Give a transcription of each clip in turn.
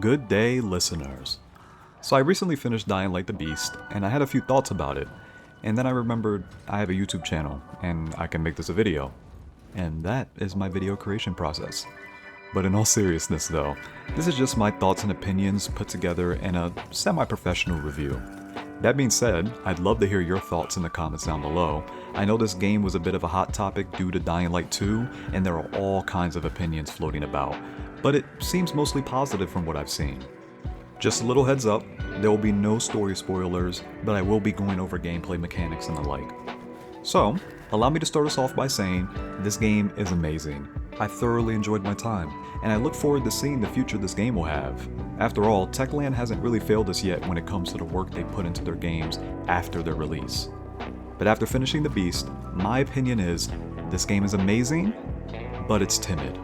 Good day, listeners. So I recently finished Dying Like the Beast, and I had a few thoughts about it. And then I remembered I have a YouTube channel, and I can make this a video. And that is my video creation process. But in all seriousness though, this is just my thoughts and opinions put together in a semi-professional review. That being said, I'd love to hear your thoughts in the comments down below. I know this game was a bit of a hot topic due to Dying Light 2, and there are all kinds of opinions floating about, but it seems mostly positive from what I've seen. Just a little heads up, there will be no story spoilers, but I will be going over gameplay mechanics and the like. So, allow me to start us off by saying, this game is amazing. I thoroughly enjoyed my time, and I look forward to seeing the future this game will have. After all, Techland hasn't really failed us yet when it comes to the work they put into their games after their release. But after finishing The Beast, my opinion is, this game is amazing, but it's timid.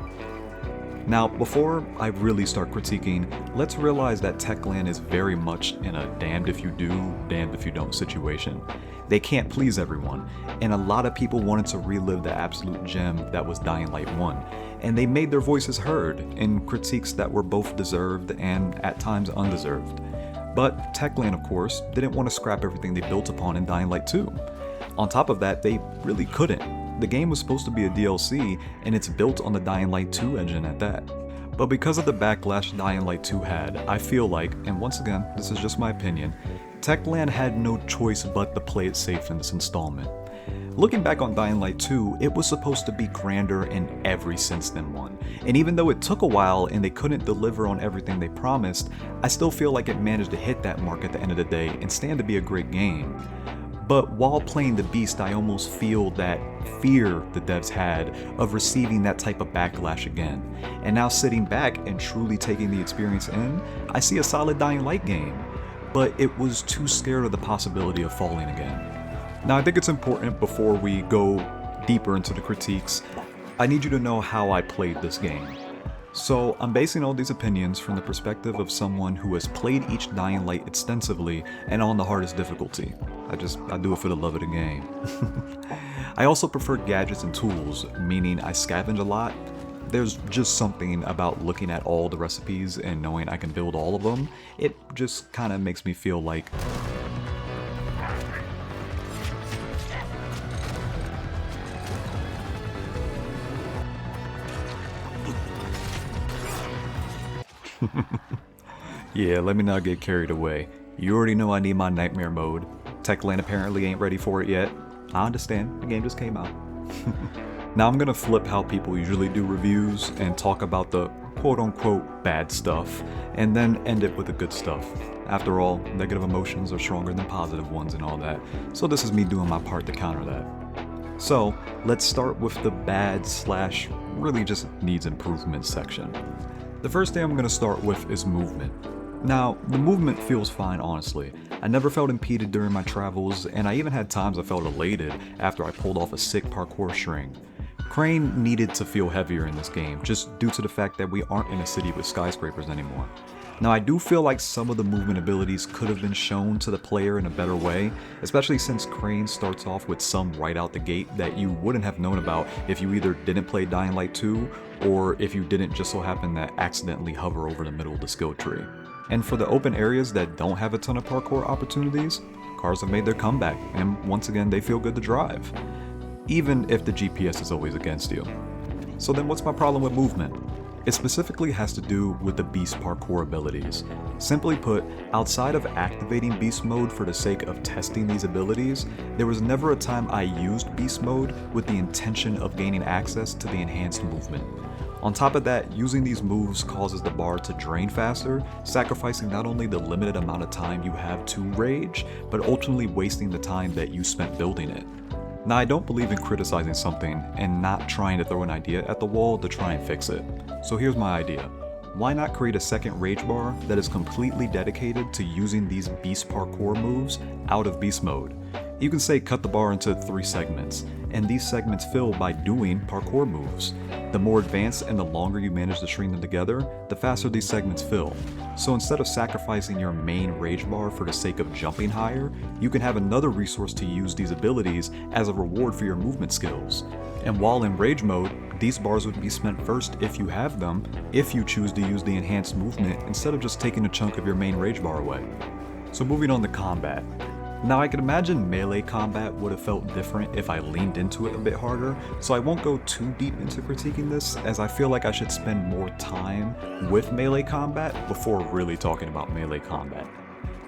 Now, before I really start critiquing, let's realize that Techland is very much in a damned if you do, damned if you don't situation. They can't please everyone, and a lot of people wanted to relive the absolute gem that was Dying Light 1, and they made their voices heard in critiques that were both deserved and at times undeserved. But Techland, of course, didn't want to scrap everything they built upon in Dying Light 2. On top of that, they really couldn't. The game was supposed to be a DLC, and it's built on the Dying Light 2 engine at that. But because of the backlash Dying Light 2 had, I feel like, and once again, this is just my opinion, Techland had no choice but to play it safe in this installment. Looking back on Dying Light 2, it was supposed to be grander in every sense than 1, and even though it took a while and they couldn't deliver on everything they promised, I still feel like it managed to hit that mark at the end of the day and stand to be a great game. But while playing The Beast, I almost feel that fear the devs had of receiving that type of backlash again. And now sitting back and truly taking the experience in, I see a solid Dying Light game, but it was too scared of the possibility of falling again. Now I think it's important before we go deeper into the critiques, I need you to know how I played this game. So I'm basing all these opinions from the perspective of someone who has played each Dying Light extensively and on the hardest difficulty. I do it for the love of the game. I also prefer gadgets and tools, meaning I scavenge a lot. There's just something about looking at all the recipes and knowing I can build all of them. It just kind of makes me feel like yeah, let me not get carried away. You already know I need my nightmare mode. Techland apparently ain't ready for it yet. I understand, the game just came out. Now I'm gonna flip how people usually do reviews and talk about the quote-unquote bad stuff, and then end it with the good stuff. After all, negative emotions are stronger than positive ones and all that, so this is me doing my part to counter that. So, let's start with the bad slash really just needs improvement section. The first thing I'm gonna start with is movement. Now, the movement feels fine honestly. I never felt impeded during my travels, and I even had times I felt elated after I pulled off a sick parkour string. Crane needed to feel heavier in this game, just due to the fact that we aren't in a city with skyscrapers anymore. Now I do feel like some of the movement abilities could have been shown to the player in a better way, especially since Crane starts off with some right out the gate that you wouldn't have known about if you either didn't play Dying Light 2, or if you didn't just so happen to accidentally hover over the middle of the skill tree. And for the open areas that don't have a ton of parkour opportunities, cars have made their comeback, and once again they feel good to drive, even if the GPS is always against you. So then what's my problem with movement? It specifically has to do with the Beast parkour abilities. Simply put, outside of activating Beast mode for the sake of testing these abilities, there was never a time I used Beast mode with the intention of gaining access to the enhanced movement. On top of that, using these moves causes the bar to drain faster, sacrificing not only the limited amount of time you have to rage, but ultimately wasting the time that you spent building it. Now I don't believe in criticizing something and not trying to throw an idea at the wall to try and fix it. So here's my idea. Why not create a second rage bar that is completely dedicated to using these Beast parkour moves out of Beast mode? You can say cut the bar into 3 segments, and these segments fill by doing parkour moves. The more advanced and the longer you manage to string them together, the faster these segments fill. So instead of sacrificing your main rage bar for the sake of jumping higher, you can have another resource to use these abilities as a reward for your movement skills. And while in rage mode, these bars would be spent first if you have them, if you choose to use the enhanced movement instead of just taking a chunk of your main rage bar away. So moving on to combat. Now I can imagine melee combat would have felt different if I leaned into it a bit harder, so I won't go too deep into critiquing this, as I feel like I should spend more time with melee combat before really talking about melee combat.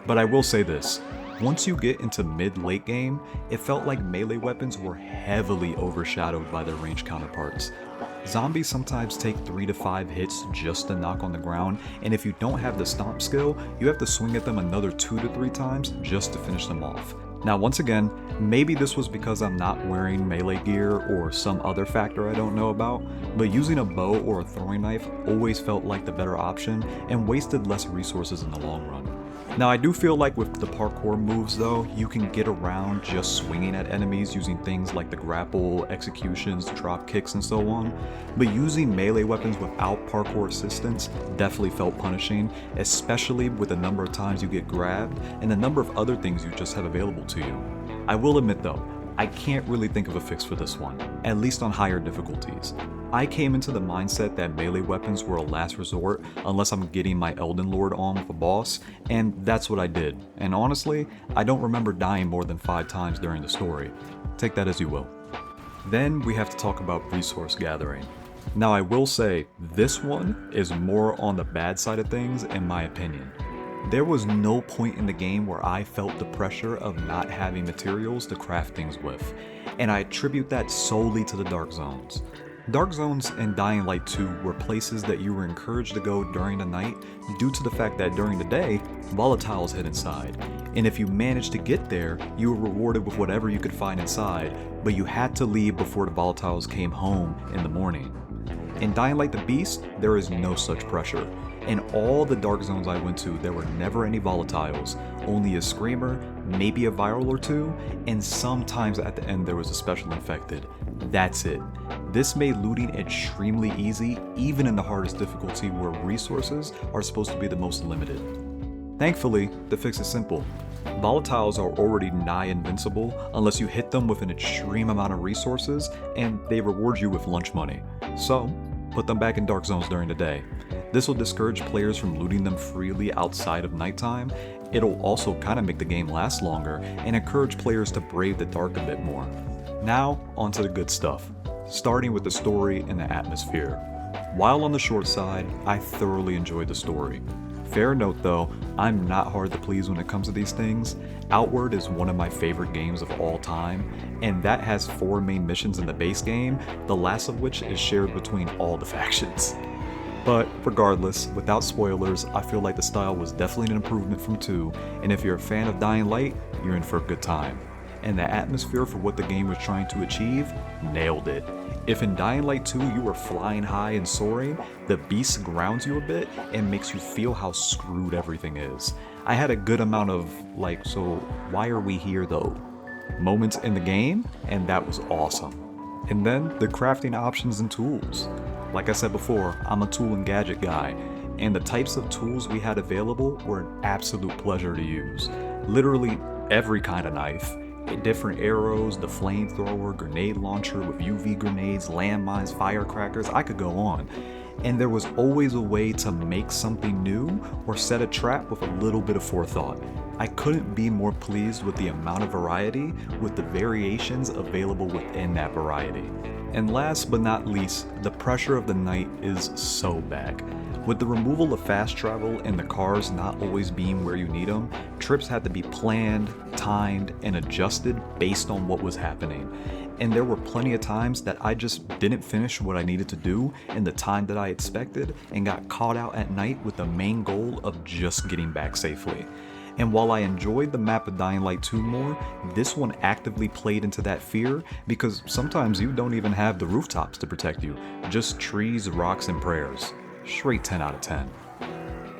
But I will say this, once you get into mid-late game, it felt like melee weapons were heavily overshadowed by their ranged counterparts. Zombies sometimes take 3 to 5 hits just to knock on the ground, and if you don't have the stomp skill, you have to swing at them another 2 to 3 times just to finish them off. Now once again, maybe this was because I'm not wearing melee gear or some other factor I don't know about, but using a bow or a throwing knife always felt like the better option and wasted less resources in the long run. Now I do feel like with the parkour moves though, you can get around just swinging at enemies using things like the grapple, executions, drop kicks and so on, but using melee weapons without parkour assistance definitely felt punishing, especially with the number of times you get grabbed and the number of other things you just have available to you. I will admit though, I can't really think of a fix for this one, at least on higher difficulties. I came into the mindset that melee weapons were a last resort unless I'm getting my Elden Lord on with a boss, and that's what I did. And honestly, I don't remember dying more than 5 times during the story. Take that as you will. Then we have to talk about resource gathering. Now I will say, this one is more on the bad side of things in my opinion. There was no point in the game where I felt the pressure of not having materials to craft things with, and I attribute that solely to the Dark Zones. Dark Zones and Dying Light 2 were places that you were encouraged to go during the night due to the fact that during the day, volatiles hid inside, and if you managed to get there, you were rewarded with whatever you could find inside, but you had to leave before the volatiles came home in the morning. In Dying Light the Beast, there is no such pressure. In all the Dark Zones I went to, there were never any volatiles, only a screamer, maybe a viral or two, and sometimes at the end there was a special infected. That's it. This made looting extremely easy, even in the hardest difficulty where resources are supposed to be the most limited. Thankfully, the fix is simple. Volatiles are already nigh invincible unless you hit them with an extreme amount of resources, and they reward you with lunch money. So, put them back in Dark Zones during the day. This will discourage players from looting them freely outside of nighttime. It'll also kind of make the game last longer and encourage players to brave the dark a bit more. Now, onto the good stuff, starting with the story and the atmosphere. While on the short side, I thoroughly enjoyed the story. Fair note though, I'm not hard to please when it comes to these things. Outward is one of my favorite games of all time, and that has 4 main missions in the base game, the last of which is shared between all the factions. But regardless, without spoilers, I feel like the style was definitely an improvement from 2, and if you're a fan of Dying Light, you're in for a good time. And the atmosphere for what the game was trying to achieve, nailed it. If in Dying Light 2 you were flying high and soaring, the Beast grounds you a bit and makes you feel how screwed everything is. I had a good amount of like, so why are we here though? Moments in the game, and that was awesome. And then the crafting options and tools. Like I said before, I'm a tool and gadget guy, and the types of tools we had available were an absolute pleasure to use. Literally every kind of knife. Different arrows, the flamethrower, grenade launcher with UV grenades, landmines, firecrackers, I could go on. And there was always a way to make something new or set a trap with a little bit of forethought. I couldn't be more pleased with the amount of variety, with the variations available within that variety. And last but not least, the pressure of the night is so back. With the removal of fast travel and the cars not always being where you need them, trips had to be planned, timed, and adjusted based on what was happening. And there were plenty of times that I just didn't finish what I needed to do in the time that I expected and got caught out at night with the main goal of just getting back safely. And while I enjoyed the map of Dying Light 2 more, this one actively played into that fear because sometimes you don't even have the rooftops to protect you, just trees, rocks, and prayers. Straight 10 out of 10.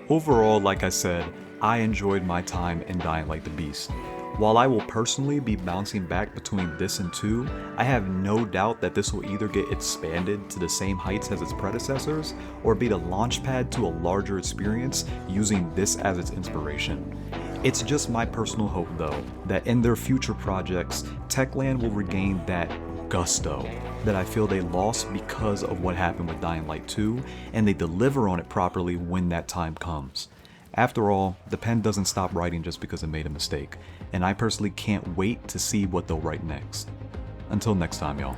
Overall, like I said, I enjoyed my time in Dying Light the Beast. While I will personally be bouncing back between this and 2, I have no doubt that this will either get expanded to the same heights as its predecessors, or be the launchpad to a larger experience using this as its inspiration. It's just my personal hope though, that in their future projects, Techland will regain that gusto that I feel they lost because of what happened with Dying Light 2, and they deliver on it properly when that time comes. After all, the pen doesn't stop writing just because it made a mistake, and I personally can't wait to see what they'll write next. Until next time, y'all.